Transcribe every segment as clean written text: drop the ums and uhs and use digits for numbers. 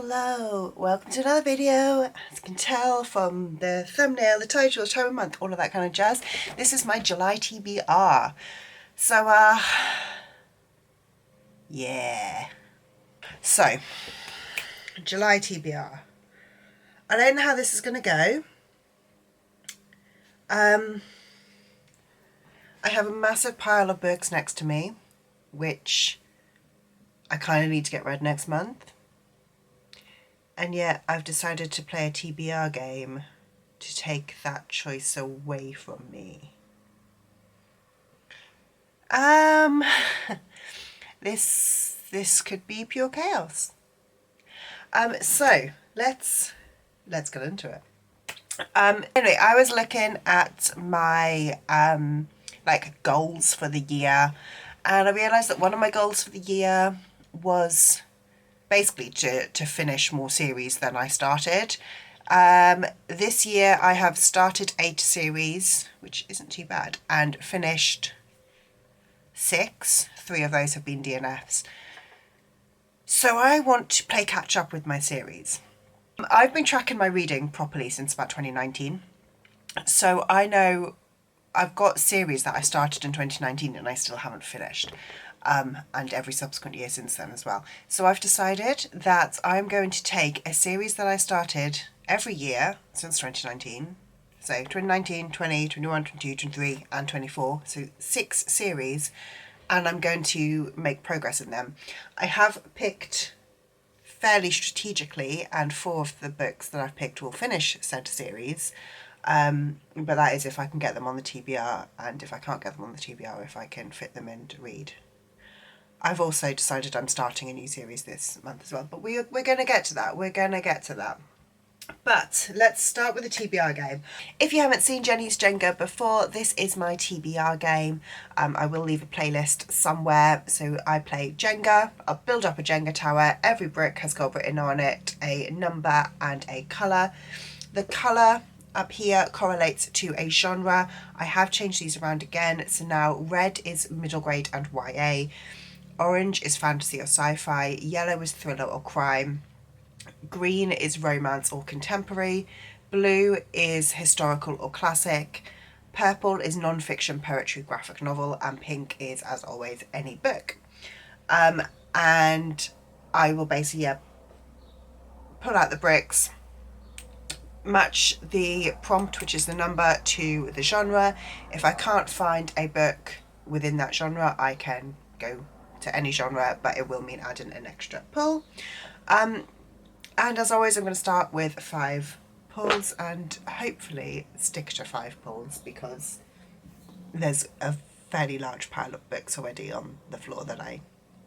Hello, welcome to another video. As you can tell from the thumbnail, the title, the time of month, all of that kind of jazz. This is my July TBR. So, yeah. So, July TBR. I don't know how this is going to go. I have a massive pile of books next to me, which I kind of need to get read next month. And yet I've decided to play a TBR game to take that choice away from me. This could be pure chaos. So let's get into it. Anyway, I was looking at my like goals for the year, and I realised that one of my goals for the year was basically to finish more series than I started. This year I have started 8 series, which isn't too bad, and finished 6. 3 of those have been DNFs. So I want to play catch up with my series. I've been tracking my reading properly since about 2019. So I know I've got series that I started in 2019 and I still haven't finished. And every subsequent year since then as well. So I've decided that I'm going to take a series that I started every year since 2019. So 2019, 20, 21, 22, 23 and 24. So 6 series, and I'm going to make progress in them. I have picked fairly strategically, and 4 of the books that I've picked will finish said series. But that is if I can get them on the TBR, and if I can't get them on the TBR, if I can fit them in to read. I've also decided I'm starting a new series this month as well, but we're going to get to that. We're going to get to that. But let's start with the TBR game. If you haven't seen Jenny's Jenga before, this is my TBR game. I will leave a playlist somewhere. So I play Jenga. I'll build up a Jenga tower. Every brick has got written on it a number and a colour. The colour up here correlates to a genre. I have changed these around again. So now red is middle grade and YA. Orange is fantasy or sci-fi. Yellow is thriller or crime. Green is romance or contemporary. Blue is historical or classic. Purple is non-fiction, poetry, graphic novel. And pink is, as always, any book. And I will basically pull out the bricks, match the prompt, which is the number, to the genre. If I can't find a book within that genre, I can go to any genre, but it will mean adding an extra pull. And as always, I'm going to start with 5 pulls and hopefully stick to 5 pulls, because there's a fairly large pile of books already on the floor that I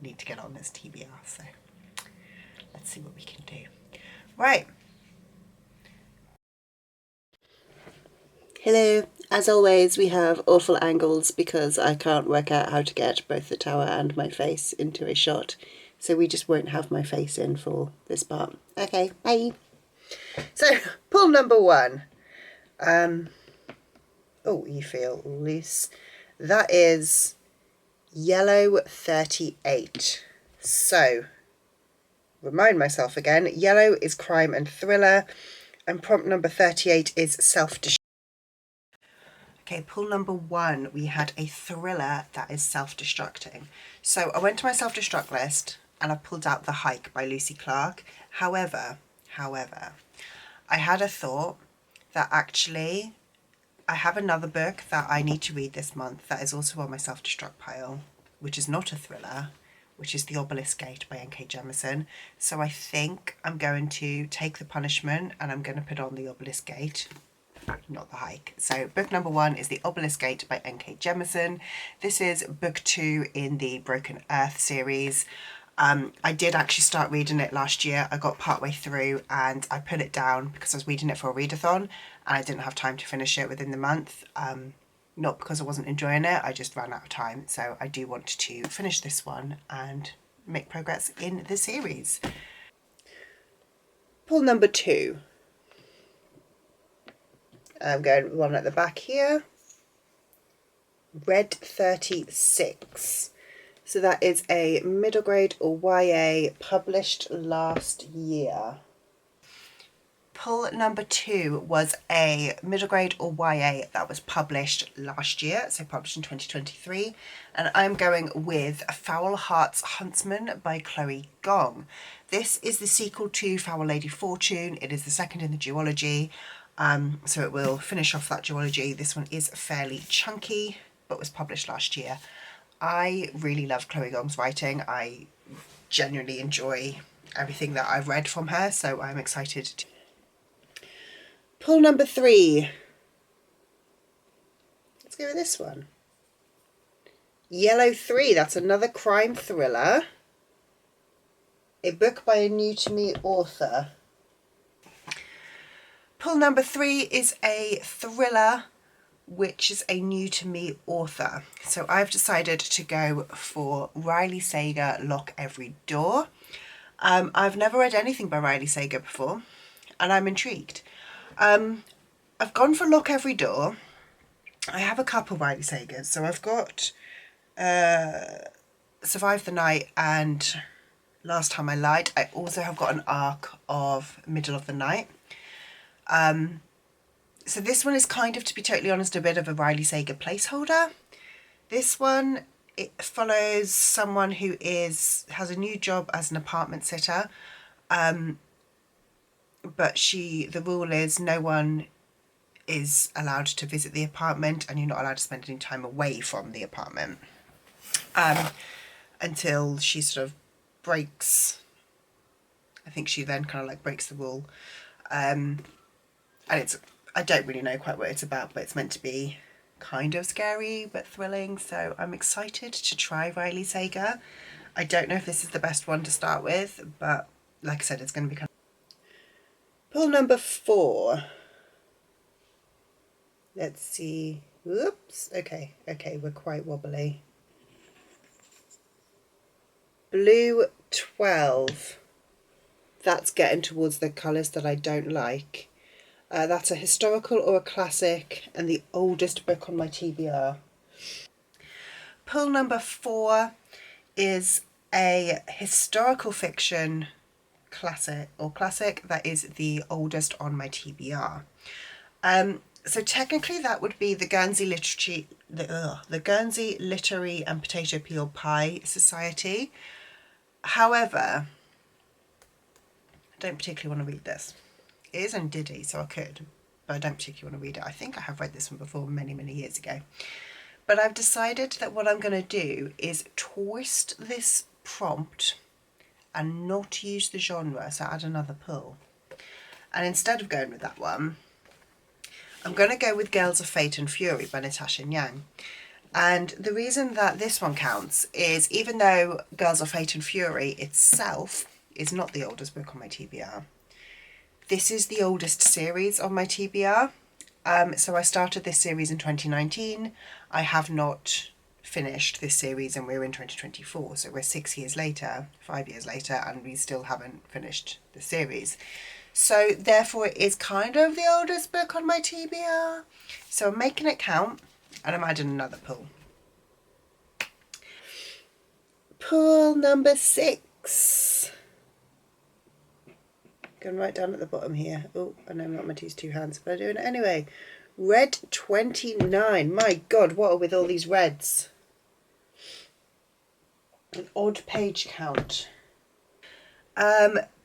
need to get on this TBR. So let's see what we can do. Right. Hello. As always, we have awful angles because I can't work out how to get both the tower and my face into a shot. So we just won't have my face in for this part. Okay, bye. So, pull number 1. Oh, you feel loose. That is yellow 38. So, remind myself again, yellow is crime and thriller, and prompt number 38 is self-destruct. Okay, pull number 1, we had a thriller that is self-destructing. So I went to my self-destruct list and I pulled out The Hike by Lucy Clarke. However, I had a thought that actually I have another book that I need to read this month that is also on my self-destruct pile, which is not a thriller, which is The Obelisk Gate by N.K. Jemisin. So I think I'm going to take the punishment and I'm going to put on The Obelisk Gate, not The Hike. So book number 1 is The Obelisk Gate by N.K. Jemisin. This is book 2 in the Broken Earth series. I did actually start reading it last year. I got partway through and I put it down because I was reading it for a readathon and I didn't have time to finish it within the month. Not because I wasn't enjoying it, I just ran out of time. So I do want to finish this one and make progress in the series. Pull number 2. I'm going one at the back here. Red 36. So that is a middle grade or YA published last year. Pull number 2 was a middle grade or YA that was published last year, so published in 2023. And I'm going with Foul Heart's Huntsman by Chloe Gong. This is the sequel to Foul Lady Fortune. It is the second in the duology, so it will finish off that duology. This one is fairly chunky, but was published last year. I really love Chloe Gong's writing. I genuinely enjoy everything that I've read from her, so I'm excited to... Pull number 3. Let's go with this one. Yellow 3, that's another crime thriller. A book by a new to me author. Pull number 3 is a thriller which is a new to me author. So I've decided to go for Riley Sager, Lock Every Door. I've never read anything by Riley Sager before, and I'm intrigued. I've gone for Lock Every Door. I have a couple Riley Sagers. So I've got Survive the Night and Last Time I Lied. I also have got an arc of Middle of the Night. So this one is kind of, to be totally honest, a bit of a Riley Sager placeholder. This one, it follows someone who has a new job as an apartment sitter. But the rule is no one is allowed to visit the apartment, and you're not allowed to spend any time away from the apartment until she sort of breaks. I think she then kind of like breaks the rule, and I don't really know quite what it's about, but it's meant to be kind of scary but thrilling, so I'm excited to try Riley Sager. I don't know if this is the best one to start with, but like I said, it's going to be kind of... Pull number 4. Let's see. Whoops. Okay, we're quite wobbly. Blue 12. That's getting towards the colours that I don't like. That's a historical or a classic, and the oldest book on my TBR. Pull number 4 is a historical fiction classic that is the oldest on my TBR. So technically that would be the Guernsey Literary and Potato Peel Pie Society. However, I don't particularly want to read this. It is on Diddy, so I could, but I don't particularly want to read it. I think I have read this one before many, many years ago. But I've decided that what I'm going to do is twist this prompt and not use the genre, so add another pull. And instead of going with that one, I'm going to go with Girls of Fate and Fury by Natasha Yang. And the reason that this one counts is, even though Girls of Fate and Fury itself is not the oldest book on my TBR, this is the oldest series on my TBR. So I started this series in 2019. I have not finished this series, and we're in 2024. So we're 5 years later, and we still haven't finished the series. So therefore it is kind of the oldest book on my TBR. So I'm making it count, and I'm adding another pull. Pull number 6. Going right down at the bottom here. Oh, I know I'm not meant to use 2 hands, but I'm doing it anyway. Red 29. My God, what are with all these reds? An odd page count.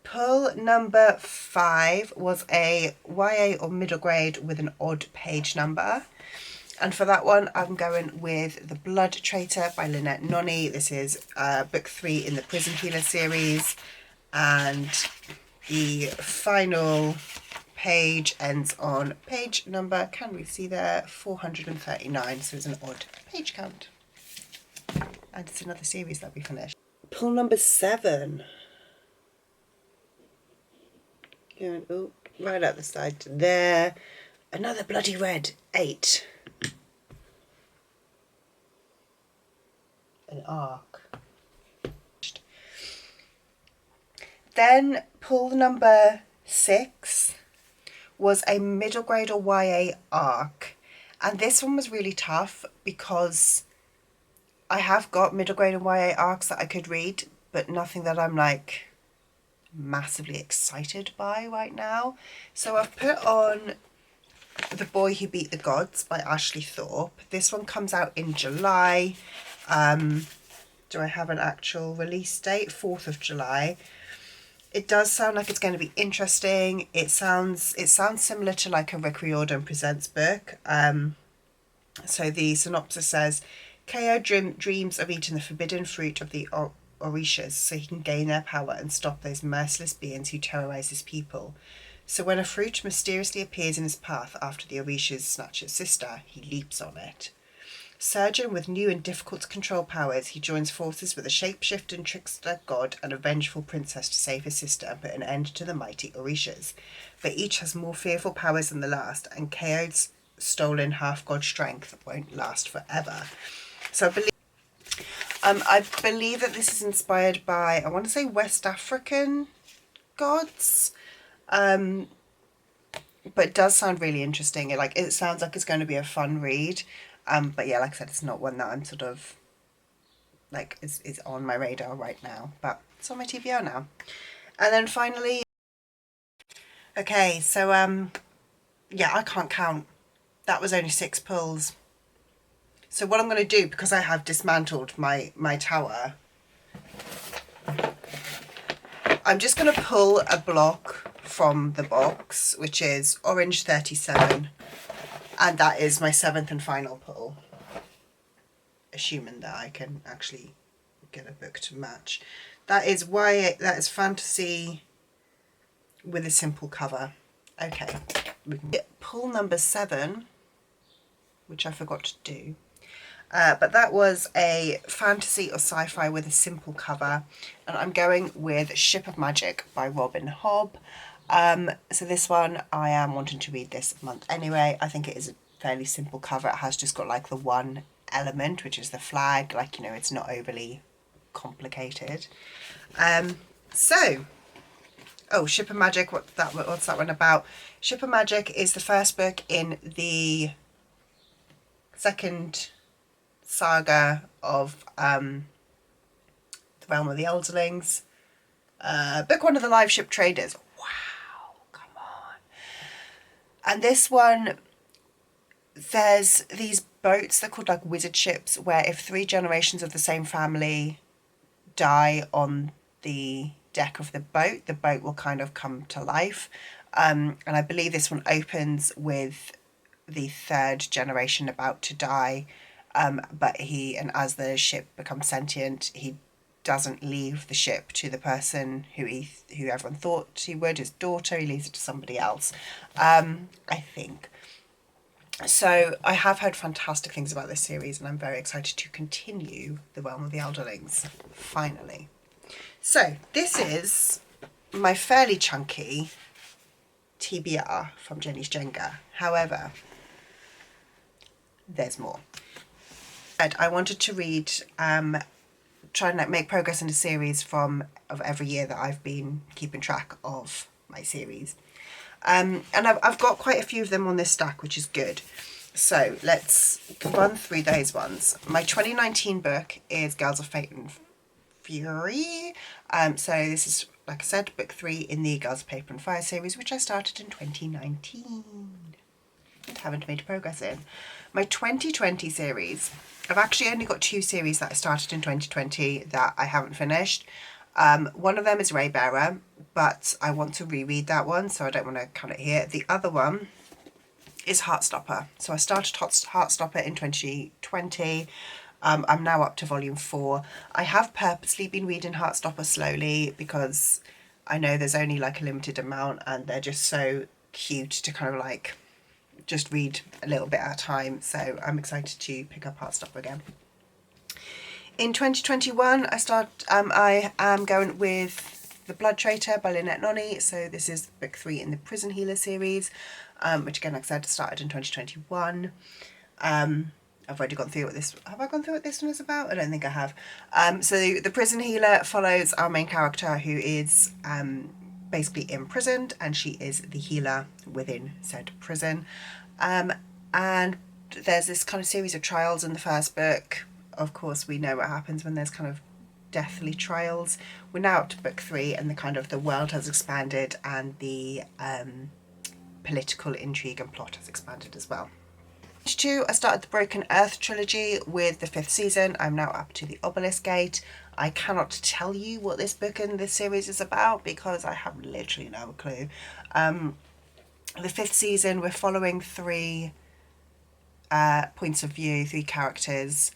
Pull number 5 was a YA or middle grade with an odd page number. And for that one, I'm going with The Blood Traitor by Lynette Noni. This is book 3 in the Prison Healer series. And the final page ends on page number, can we see there, 439. So it's an odd page count. And it's another series that we finished. Pull number 7. Going, oh, right out the side there. Another bloody red, 8. An arc. Then pull number 6 was a middle grade or YA arc. And this one was really tough because I have got middle grade and YA arcs that I could read, but nothing that I'm like massively excited by right now. So I've put on The Boy Who Beat the Gods by Ashley Thorpe. This one comes out in July. Do I have an actual release date? 4th of July. It does sound like it's going to be interesting. It sounds similar to like a Rick Riordan Presents book. So the synopsis says, Ko dreams of eating the forbidden fruit of the Orishas so he can gain their power and stop those merciless beings who terrorize his people. So when a fruit mysteriously appears in his path after the Orishas snatch his sister, he leaps on it. Surgeon with new and difficult to control powers, he joins forces with a shapeshifting trickster god and a vengeful princess to save his sister and put an end to the mighty Orishas. But each has more fearful powers than the last, and Ko's stolen half-god strength won't last forever. So I believe that this is inspired by, I want to say, West African gods. But it does sound really interesting. It sounds like it's going to be a fun read. But yeah, like I said, it's not one that I'm sort of like is on my radar right now, but it's on my TBR now. And then finally, okay, so yeah, I can't count. That was only 6 pulls. So what I'm going to do, because I have dismantled my tower, I'm just going to pull a block from the box, which is Orange 37. And that is my 7th and final pull, assuming that I can actually get a book to match. That is fantasy with a simple cover. Okay, we can get pull number 7, which I forgot to do. But that was a fantasy or sci-fi with a simple cover, and I'm going with Ship of Magic by Robin Hobb. So this one, I am wanting to read this month anyway. I think it is a fairly simple cover. It has just got like the one element, which is the flag. Like, you know, it's not overly complicated. Ship of Magic, what's that one about? Ship of Magic is the first book in the second saga of The Realm of the Elderlings. Book 1 of the Live Ship Traders. Wow, come on. And this one, there's these boats, they're called like wizard ships, where if 3 generations of the same family die on the deck of the boat will kind of come to life. And I believe this one opens with the 3rd generation about to die, but as the ship becomes sentient, he doesn't leave the ship to the person who everyone thought he would, his daughter. He leaves it to somebody else, I think. So I have heard fantastic things about this series, and I'm very excited to continue The Realm of the Elderlings, finally. So this is my fairly chunky TBR from Jenny's Jenga. However, there's more. And I wanted to read, try and make progress in a series of every year that I've been keeping track of my series. And I've got quite a few of them on this stack, which is good. So let's run through those ones. My 2019 book is Girls of Fate and Fury. So this is, like I said, book 3 in the Girls of Paper and Fire series, which I started in 2019 and haven't made progress in. My 2020 series, I've actually only got 2 series that I started in 2020 that I haven't finished. One of them is Raybearer, but I want to reread that one, so I don't want to count it here. The other one is Heartstopper. So I started Heartstopper in 2020. I'm now up to volume 4. I have purposely been reading Heartstopper slowly because I know there's only like a limited amount, and they're just so cute to kind of like just read a little bit at a time. So I'm excited to pick up Heartstopper again. In 2021, I am going with The Blood Traitor by Lynette Nonny. So this is book 3 in the Prison Healer series, which again, like I said, started in 2021. I've already gone through what this... Have I gone through what this one is about? I don't think I have. So The Prison Healer follows our main character, who is basically imprisoned, and she is the healer within said prison. And there's this kind of series of trials in the first book. of course we know what happens when there's kind of deathly trials. We're now up to book 3, and the world has expanded, and the political intrigue and plot has expanded as well. 2, I started the Broken Earth trilogy with the 5th season. I'm now up to the Obelisk Gate. I cannot tell you what this book and this series is about because I have literally no clue. The 5th season, we're following 3 points of view, 3 characters,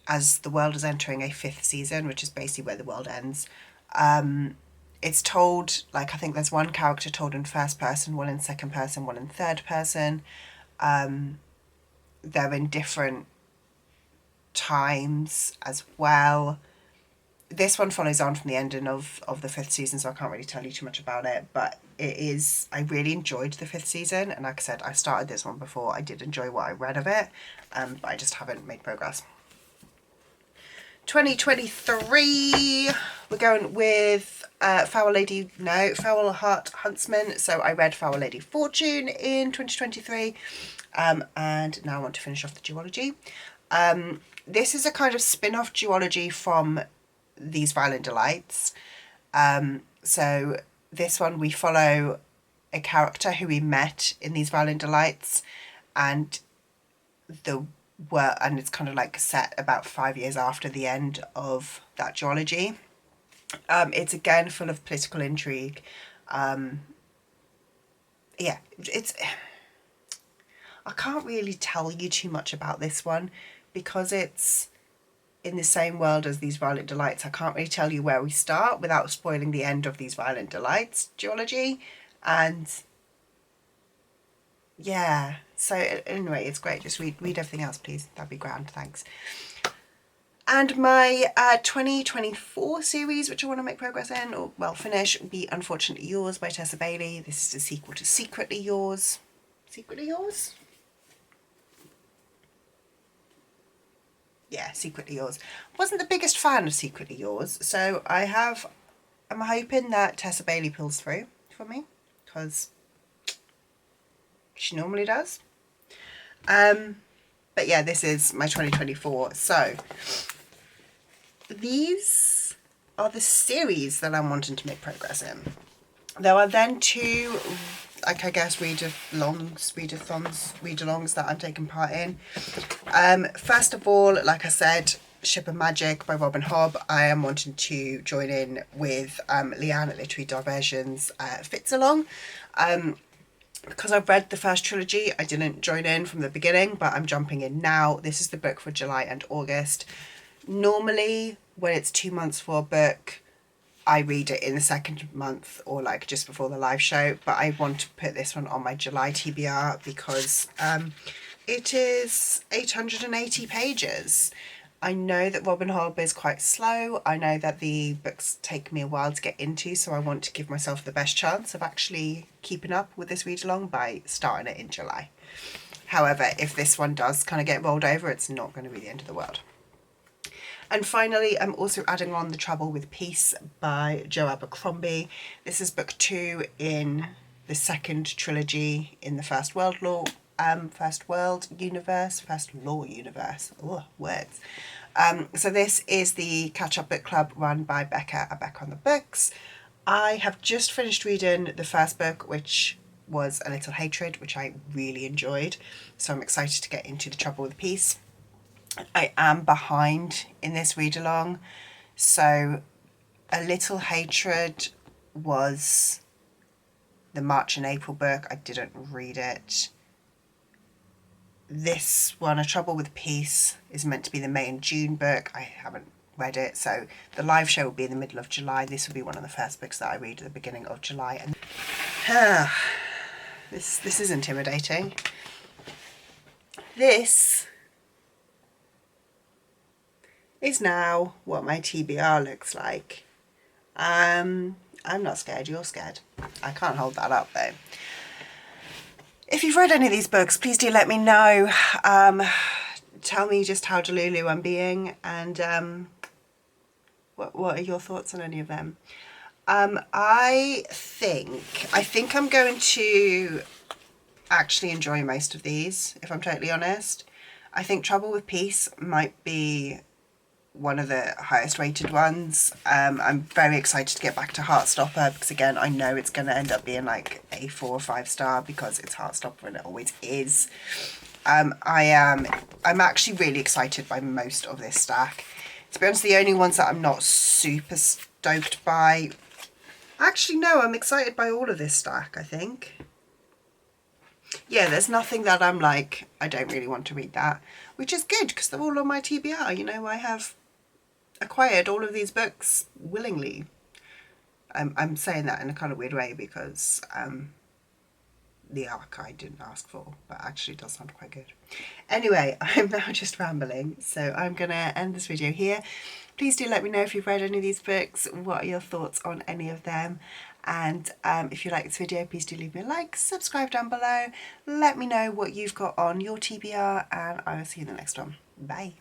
as the world is entering a 5th season, which is basically where the world ends. It's told, like, I think there's one character told in first person, one in second person, one in third person. They're in different times as well. This one follows on from the ending of the 5th season, so I can't really tell you too much about it, but I really enjoyed the 5th season, and like I said, I started this one before. I did enjoy what I read of it, but I just haven't made progress. 2023, we're going with Foul Heart Huntsman. So I read Foul Lady Fortune in 2023, and now I want to finish off the duology. This is a kind of spin-off duology from These Violent Delights. So this one we follow a character who we met in These Violent Delights, and it's kind of like set about 5 years after the end of that duology. It's again full of political intrigue. I can't really tell you too much about this one because it's in the same world as These Violent Delights. I can't really tell you where we start without spoiling the end of These Violent Delights duology. And yeah, so anyway, it's great. Just read everything else, please. That'd be grand, thanks. And my 2024 series, which I want to make progress in, or well, finish, be Unfortunately Yours by Tessa Bailey. This is a sequel to Secretly Yours. Secretly Yours? Yeah, Secretly Yours. Wasn't the biggest fan of Secretly Yours, so I'm hoping that Tessa Bailey pulls through for me, because she normally does. But yeah, this is my 2024. So these are the series that I'm wanting to make progress in. There are then 2, like, I guess, read-alongs that I'm taking part in. First of all, like I said, Ship of Magic by Robin Hobb. I am wanting to join in with Leanne at Literary Diversion's Fits Along. Because I've read the first trilogy, I didn't join in from the beginning, but I'm jumping in now. This is the book for July and August. Normally, when it's 2 months for a book, I read it in the second month or like just before the live show, but I want to put this one on my July TBR because it is 880 pages. I know that Robin Hobb is quite slow. I know that the books take me a while to get into, so I want to give myself the best chance of actually keeping up with this read along by starting it in July. However, if this one does kind of get rolled over, it's not going to be the end of the world. And finally, I'm also adding on The Trouble with Peace by Jo Abercrombie. This is book 2 in the second trilogy in the First Law universe. Oh, words. So this is the catch-up book club run by Becca at Becca on the Books. I have just finished reading the first book, which was A Little Hatred, which I really enjoyed. So I'm excited to get into The Trouble with Peace. I am behind in this read along. So A Little Hatred was the March and April book. I didn't read it. This one, A Trouble with Peace, is meant to be the May and June book. I haven't read it, so the live show will be in the middle of July. This will be one of the first books that I read at the beginning of July. And this is intimidating. This is now what my TBR looks like. I'm not scared, you're scared. I can't hold that up though. If you've read any of these books, please do let me know. Tell me just how delulu I'm being, and what are your thoughts on any of them? I think I'm going to actually enjoy most of these, if I'm totally honest. I think Trouble with Peace might be one of the highest rated ones. I'm very excited to get back to Heartstopper because again I know it's going to end up being like a 4 or 5 star because it's Heartstopper and it always is. I'm actually really excited by most of this stack. To be honest, the only ones that I'm not super stoked by, actually no, I'm excited by all of this stack, I think. Yeah, there's nothing that I'm like, I don't really want to read that, which is good because they're all on my TBR. You know, I have acquired all of these books willingly. I'm saying that in a kind of weird way because the arc I didn't ask for, but actually does sound quite good. Anyway, I'm now just rambling, so I'm going to end this video here. Please do let me know if you've read any of these books, what are your thoughts on any of them, and if you like this video, please do leave me a like, subscribe down below, let me know what you've got on your TBR, and I will see you in the next one. Bye.